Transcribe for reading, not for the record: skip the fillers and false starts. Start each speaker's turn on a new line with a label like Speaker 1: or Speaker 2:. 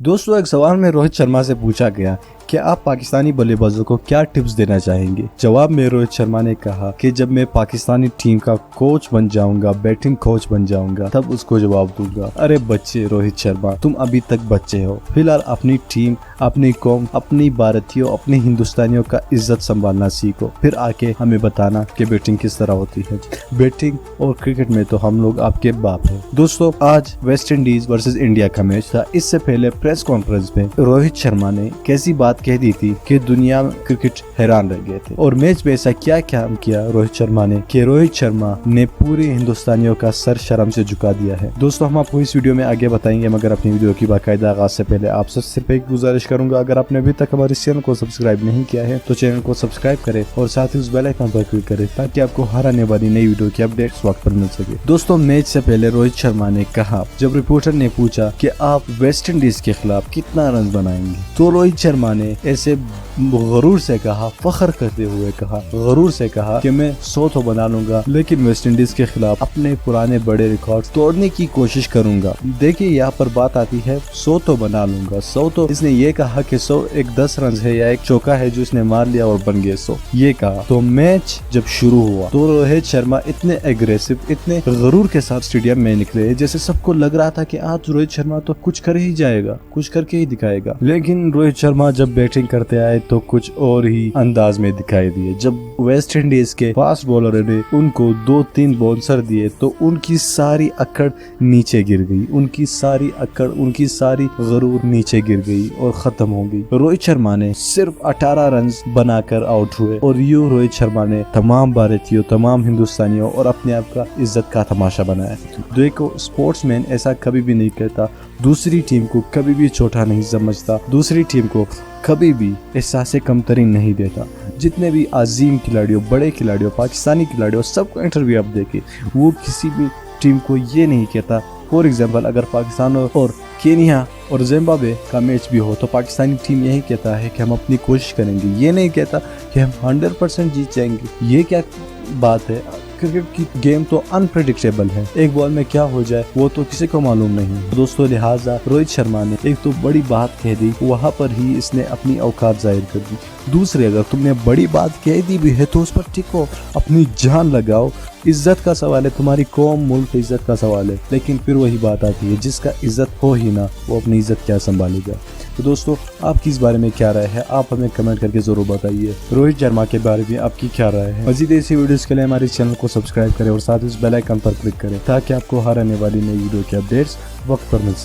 Speaker 1: दोस्तों एक सवाल में रोहित शर्मा से पूछा गया कि आप पाकिस्तानी बल्लेबाजों को क्या टिप्स देना चाहेंगे। जवाब में रोहित शर्मा ने कहा कि जब मैं पाकिस्तानी टीम का कोच बन जाऊंगा, बैटिंग कोच बन जाऊंगा, तब उसको जवाब दूंगा। अरे बच्चे रोहित शर्मा, तुम अभी तक बच्चे हो। फिलहाल अपनी टीम, अपनी कौम, अपनी भारतीयों, अपने हिंदुस्तानियों का इज्जत संभालना सीखो, फिर आके हमें बताना कि बैटिंग किस तरह होती है। बैटिंग और क्रिकेट में तो हम लोग आपके बाप हैं। दोस्तों आज वेस्ट इंडीज वर्सेस इंडिया का मैच था। इससे पहले प्रेस कॉन्फ्रेंस में रोहित शर्मा ने कैसी बात कह दी थी कि दुनिया में क्रिकेट हैरान रह गए थे। और मैच में ऐसा क्या किया रोहित शर्मा ने कि रोहित शर्मा ने पूरे हिंदुस्तानियों का सर शर्म से झुका दिया है। दोस्तों हम आपको इस वीडियो में आगे बताएंगे, मगर अपनी वीडियो की बाकायदा आगाज से पहले आप सबसे सिर्फ एक गुजारिश करूंगा, अगर आपने अभी तक हमारे चैनल को सब्सक्राइब नहीं किया है तो चैनल को सब्सक्राइब करें और साथ ही उस बेल आइकन पर क्लिक करें ताकि आपको हर आने वाली नई वीडियो की अपडेट्स वक्त पर मिल सके। दोस्तों मैच से पहले रोहित शर्मा ने कहा, जब रिपोर्टर ने पूछा कि आप वेस्ट इंडीज के खिलाफ कितना रन बनाएंगे, तो रोहित शर्मा ने ऐसे गरूर से कहा, फख्र करते हुए कहा, गरूर से कहा कि मैं 100 तो बना लूंगा, लेकिन वेस्ट इंडीज के खिलाफ अपने पुराने बड़े रिकॉर्ड तोड़ने की कोशिश करूंगा। देखिए यहाँ पर बात आती है 100 तो बना लूंगा। 100 तो इसने ये कहा कि 100 एक 10 रन है या एक चौका है जो इसने मार लिया और बन गए 100, ये कहा। तो मैच जब शुरू हुआ तो रोहित शर्मा इतने एग्रेसिव, इतने गरूर के साथ स्टेडियम में निकले जैसे सबको लग रहा था कि आज रोहित शर्मा तो कुछ कर ही जाएगा, कुछ करके ही दिखाएगा। लेकिन रोहित शर्मा जब बैटिंग करते आए तो कुछ और ही अंदाज में दिखाई दिए। जब वेस्ट इंडीज के फास्ट बॉलर ने उनको 2-3 बाउंसर दिए तो उनकी सारी अकड़ नीचे गिर गई, उनकी सारी अकड़, उनकी सारी गरूर नीचे गिर गई और खत्म हो गई। रोहित शर्मा ने सिर्फ 18 रन बनाकर आउट हुए और यूं रोहित शर्मा ने तमाम भारतीयों, तमाम हिंदुस्तानियों और अपने आप का इज्जत का तमाशा बनाया। देखो स्पोर्ट्समैन ऐसा कभी भी नहीं कहता, दूसरी टीम को कभी भी छोटा नहीं समझता, दूसरी टीम को कभी भी एहसास कमतरी नहीं देता। जितने भी अजीम खिलाड़ियों, बड़े खिलाड़ियों, पाकिस्तानी खिलाड़ियों, सबको इंटरव्यू आप देखें, वो किसी भी टीम को ये नहीं कहता। फॉर एग्जाम्पल अगर पाकिस्तान और केनिया और जिम्बाब्वे का मैच भी हो तो पाकिस्तानी टीम यही कहता है कि हम अपनी कोशिश करेंगे, ये नहीं कहता कि हम 100% जीत जाएंगे। ये क्या बात है? क्रिकेट की गेम तो अनप्रेडिक्टेबल है, एक बॉल में क्या हो जाए वो तो किसी को मालूम नहीं। दोस्तों लिहाजा रोहित शर्मा ने एक तो बड़ी बात कह दी, वहाँ पर ही इसने अपनी औकात जाहिर कर दी। दूसरी, अगर तुमने बड़ी बात कह दी भी है तो उस पर टिको, अपनी जान लगाओ। इज्जत का सवाल है, तुम्हारी कौम, मुल्क इज्जत का सवाल है। लेकिन फिर वही बात आती है, जिसका इज्जत हो ही ना वो अपनी इज्जत क्या संभालेगा। तो दोस्तों आपकी इस बारे में क्या राय है, आप हमें कमेंट करके जरूर बताइए। रोहित शर्मा के बारे में आपकी क्या राय है। मजीद ऐसी वीडियोस के लिए हमारे चैनल को सब्सक्राइब करें और साथ ही इस बेल आइकन पर क्लिक करें ताकि आपको हर आने वाली नई वीडियो की अपडेट्स वक्त पर मिल सके।